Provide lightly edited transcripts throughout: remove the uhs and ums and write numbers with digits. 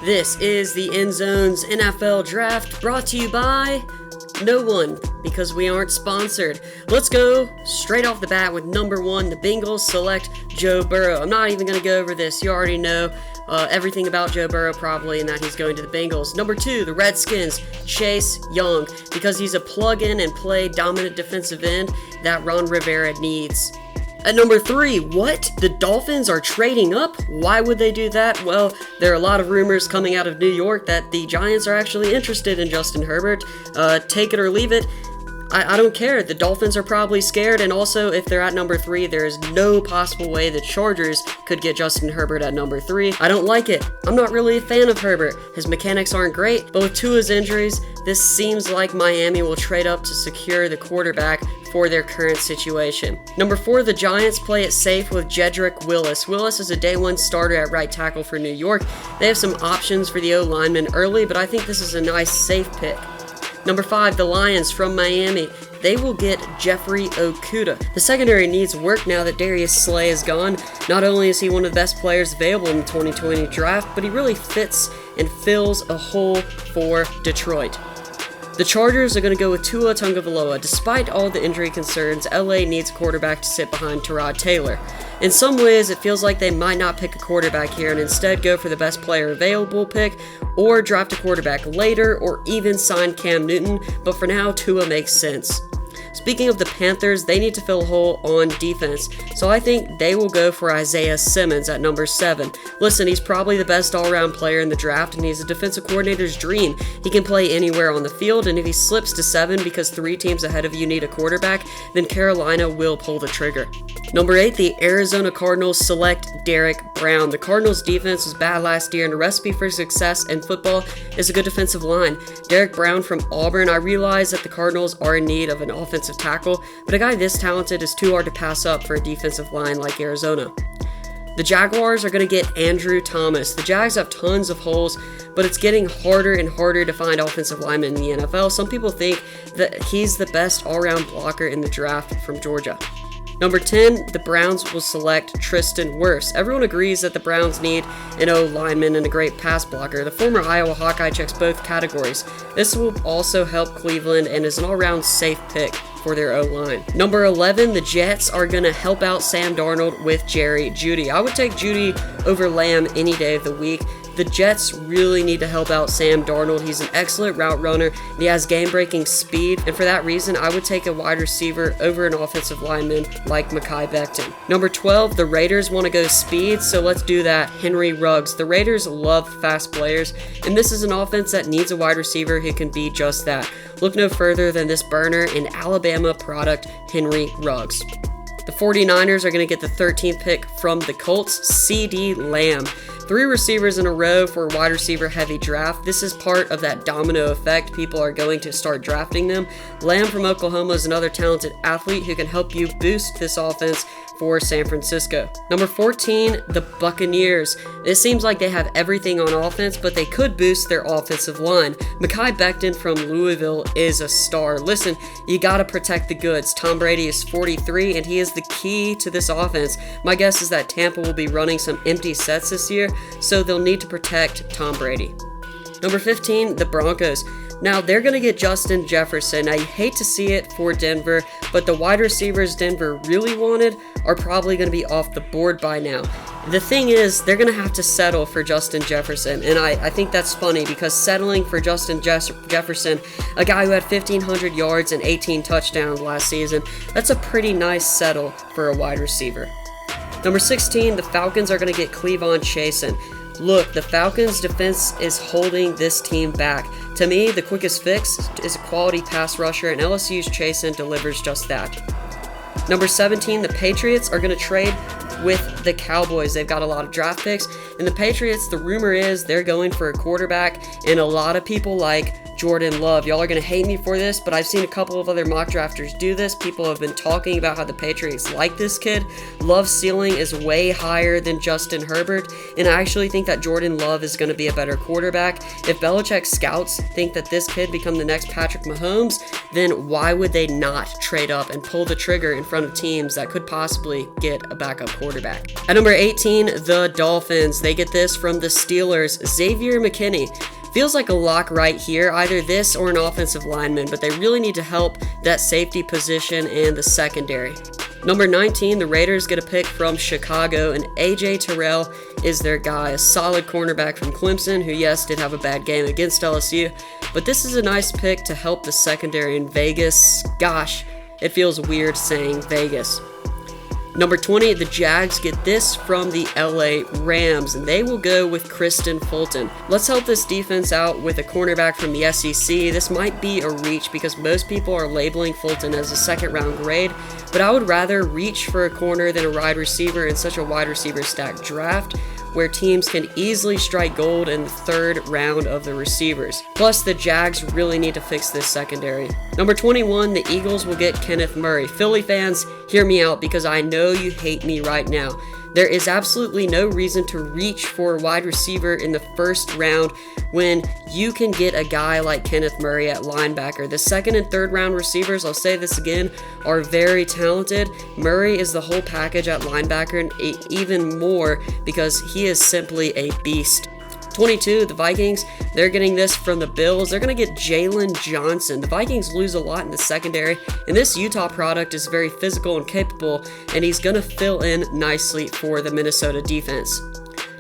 This is the EndZone's NFL Draft, brought to you by no one, because we aren't sponsored. Let's go straight off the bat with number 1. The Bengals select Joe Burrow. I'm not even going to go over this. You already know everything about Joe Burrow probably, and that he's going to the Bengals. Number 2, the Redskins, Chase Young, because he's a plug-in and play dominant defensive end that Ron Rivera needs. At number 3, what? The Dolphins are trading up? Why would they do that? Well, there are a lot of rumors coming out of New York that the Giants are actually interested in Justin Herbert. Take it or leave it. I don't care. The Dolphins are probably scared, and also, if they're at number 3, there is no possible way the Chargers could get Justin Herbert at number 3. I don't like it. I'm not really a fan of Herbert. His mechanics aren't great, but with Tua's injuries, this seems like Miami will trade up to secure the quarterback for their current situation. Number 4, the Giants play it safe with Jedrick Willis. Willis is a day 1 starter at right tackle for New York. They have some options for the O-lineman early, but I think this is a nice, safe pick. Number 5, the Lions from Miami. They will get Jeffrey Okudah. The secondary needs work now that Darius Slay is gone. Not only is he one of the best players available in the 2020 draft, but he really fits and fills a hole for Detroit. The Chargers are going to go with Tua Tagovailoa. Despite all the injury concerns, LA needs a quarterback to sit behind Tyrod Taylor. In some ways, it feels like they might not pick a quarterback here and instead go for the best player available pick, or draft a quarterback later, or even sign Cam Newton, but for now, Tua makes sense. Speaking of the Panthers, they need to fill a hole on defense, so I think they will go for Isaiah Simmons at number 7. Listen, he's probably the best all-around player in the draft, and he's a defensive coordinator's dream. He can play anywhere on the field, and if he slips to 7 because 3 teams ahead of you need a quarterback, then Carolina will pull the trigger. Number 8, the Arizona Cardinals select Derek Brown. The Cardinals' defense was bad last year, and a recipe for success in football is a good defensive line. Derek Brown from Auburn. I realize that the Cardinals are in need of an offensive tackle, but a guy this talented is too hard to pass up for a defensive line like Arizona. The Jaguars are going to get Andrew Thomas. The Jags have tons of holes, but it's getting harder and harder to find offensive linemen in the NFL. Some people think that he's the best all-around blocker in the draft from Georgia. Number 10, the Browns will select Tristan Wirfs. Everyone agrees that the Browns need an O-lineman and a great pass blocker. The former Iowa Hawkeye checks both categories. This will also help Cleveland and is an all-around safe pick for their O-line. Number 11, the Jets are going to help out Sam Darnold with Jerry Jeudy. I would take Jeudy over Lamb any day of the week. The Jets really need to help out Sam Darnold. He's an excellent route runner, and he has game-breaking speed, and for that reason, I would take a wide receiver over an offensive lineman like Mekhi Becton. Number 12, the Raiders want to go speed, so let's do that. Henry Ruggs. The Raiders love fast players, and this is an offense that needs a wide receiver who can be just that. Look no further than this burner and Alabama product, Henry Ruggs. The 49ers are going to get the 13th pick from the Colts, CeeDee Lamb. 3 receivers in a row for a wide receiver heavy draft. This is part of that domino effect. People are going to start drafting them. Lamb from Oklahoma is another talented athlete who can help you boost this offense for San Francisco. Number 14, the Buccaneers. It seems like they have everything on offense, but they could boost their offensive line. Mekhi Becton from Louisville is a star. Listen, you gotta protect the goods. Tom Brady is 43, and he is the key to this offense. My guess is that Tampa will be running some empty sets this year, so they'll need to protect Tom Brady. Number 15, the Broncos. Now, they're going to get Justin Jefferson. I hate to see it for Denver, but the wide receivers Denver really wanted are probably going to be off the board by now. The thing is, they're going to have to settle for Justin Jefferson, and I think that's funny because settling for Justin Jefferson, a guy who had 1,500 yards and 18 touchdowns last season, that's a pretty nice settle for a wide receiver. Number 16, the Falcons are going to get Cleavon Chasen. Look, the Falcons' defense is holding this team back. To me, the quickest fix is a quality pass rusher, and LSU's Chasen delivers just that. Number 17, the Patriots are going to trade with the Cowboys. They've got a lot of draft picks, and the Patriots, the rumor is they're going for a quarterback, and a lot of people like Jordan Love. Y'all are going to hate me for this, but I've seen a couple of other mock drafters do this. People have been talking about how the Patriots like this kid. Love's ceiling is way higher than Justin Herbert, and I actually think that Jordan Love is going to be a better quarterback. If Belichick's scouts think that this kid become the next Patrick Mahomes, then why would they not trade up and pull the trigger in front of teams that could possibly get a backup quarterback? quarterback. At number 18, the Dolphins. They get this from the Steelers, Xavier McKinney. Feels like a lock right here, either this or an offensive lineman, but they really need to help that safety position and the secondary. Number 19, the Raiders get a pick from Chicago, and AJ Terrell is their guy, a solid cornerback from Clemson, who yes, did have a bad game against LSU, but this is a nice pick to help the secondary in Vegas. Gosh, it feels weird saying Vegas. Number 20, the Jags get this from the LA Rams, and they will go with Kristen Fulton. Let's help this defense out with a cornerback from the SEC. This might be a reach because most people are labeling Fulton as a second-round grade, but I would rather reach for a corner than a wide receiver in such a wide receiver stacked draft, where teams can easily strike gold in the third round of the receivers. Plus, the Jags really need to fix this secondary. Number 21, the Eagles will get Kenneth Murray. Philly fans, hear me out because I know you hate me right now. There is absolutely no reason to reach for a wide receiver in the first round when you can get a guy like Kenneth Murray at linebacker. The second and third round receivers, I'll say this again, are very talented. Murray is the whole package at linebacker, and even more because he is simply a beast. 22, the Vikings, they're getting this from the Bills. They're going to get Jalen Johnson. The Vikings lose a lot in the secondary, and this Utah product is very physical and capable, and he's going to fill in nicely for the Minnesota defense.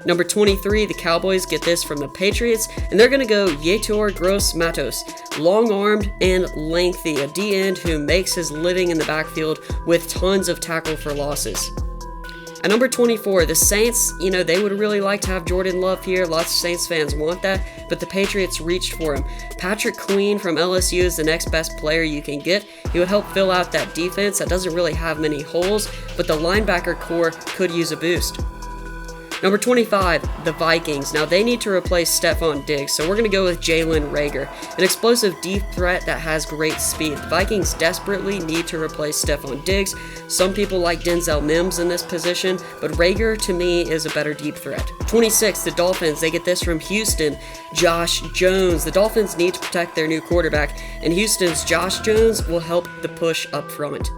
Number 23, the Cowboys get this from the Patriots, and they're going to go Yetur Gross-Matos. Long-armed and lengthy, a D-end who makes his living in the backfield with tons of tackle for losses. At number 24, the Saints, they would really like to have Jordan Love here. Lots of Saints fans want that, but the Patriots reached for him. Patrick Queen from LSU is the next best player you can get. He would help fill out that defense that doesn't really have many holes, but the linebacker core could use a boost. Number 25, the Vikings. Now they need to replace Stephon Diggs, so we're going to go with Jalen Reagor, an explosive deep threat that has great speed. The Vikings desperately need to replace Stephon Diggs. Some people like Denzel Mims in this position, but Reagor to me is a better deep threat. 26, the Dolphins. They get this from Houston, Josh Jones. The Dolphins need to protect their new quarterback, and Houston's Josh Jones will help the push up front.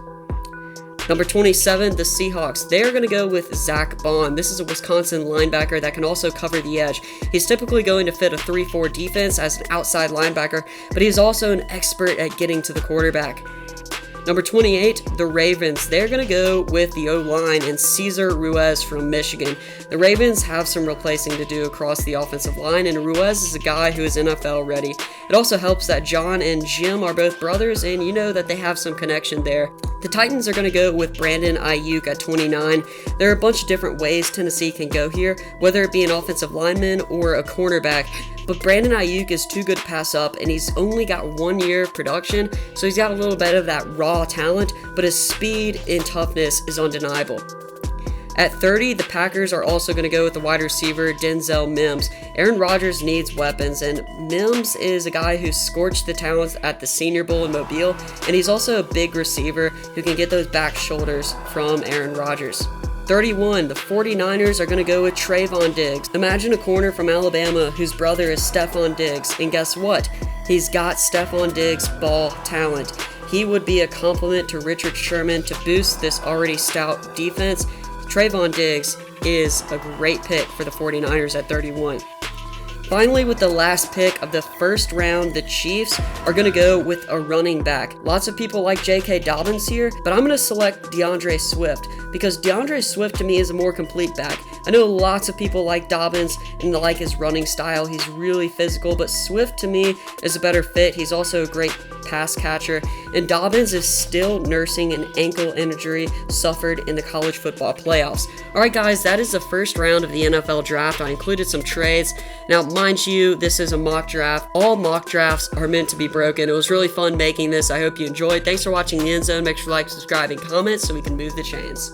Number 27, the Seahawks. They are going to go with Zach Bond. This is a Wisconsin linebacker that can also cover the edge. He's typically going to fit a 3-4 defense as an outside linebacker, but he's also an expert at getting to the quarterback. Number 28, the Ravens. They're going to go with the O-line and Cesar Ruiz from Michigan. The Ravens have some replacing to do across the offensive line, and Ruiz is a guy who is NFL ready. It also helps that John and Jim are both brothers, and you know that they have some connection there. The Titans are going to go with Brandon Ayuk at 29. There are a bunch of different ways Tennessee can go here, whether it be an offensive lineman or a cornerback. But Brandon Ayuk is too good to pass up, and he's only got 1 year of production, so he's got a little bit of that raw talent, but his speed and toughness is undeniable. At 30, the Packers are also going to go with the wide receiver Denzel Mims. Aaron Rodgers needs weapons, and Mims is a guy who scorched the towns at the Senior Bowl in Mobile, and he's also a big receiver who can get those back shoulders from Aaron Rodgers. 31, the 49ers are going to go with Trayvon Diggs. Imagine a corner from Alabama whose brother is Stephon Diggs, and guess what? He's got Stephon Diggs' ball talent. He would be a complement to Richard Sherman to boost this already stout defense. Trayvon Diggs is a great pick for the 49ers at 31. Finally, with the last pick of the first round, the Chiefs are going to go with a running back. Lots of people like J.K. Dobbins here, but I'm going to select DeAndre Swift because DeAndre Swift to me is a more complete back. I know lots of people like Dobbins and like his running style. He's really physical, but Swift to me is a better fit. He's also a great pass catcher, and Dobbins is still nursing an ankle injury suffered in the college football playoffs. Alright guys, that is the first round of the NFL draft. I included some trades. Now mind you, this is a mock draft. All mock drafts are meant to be broken. It was really fun making this. I hope you enjoyed. Thanks for watching the End Zone. Make sure to like, subscribe, and comment so we can move the chains.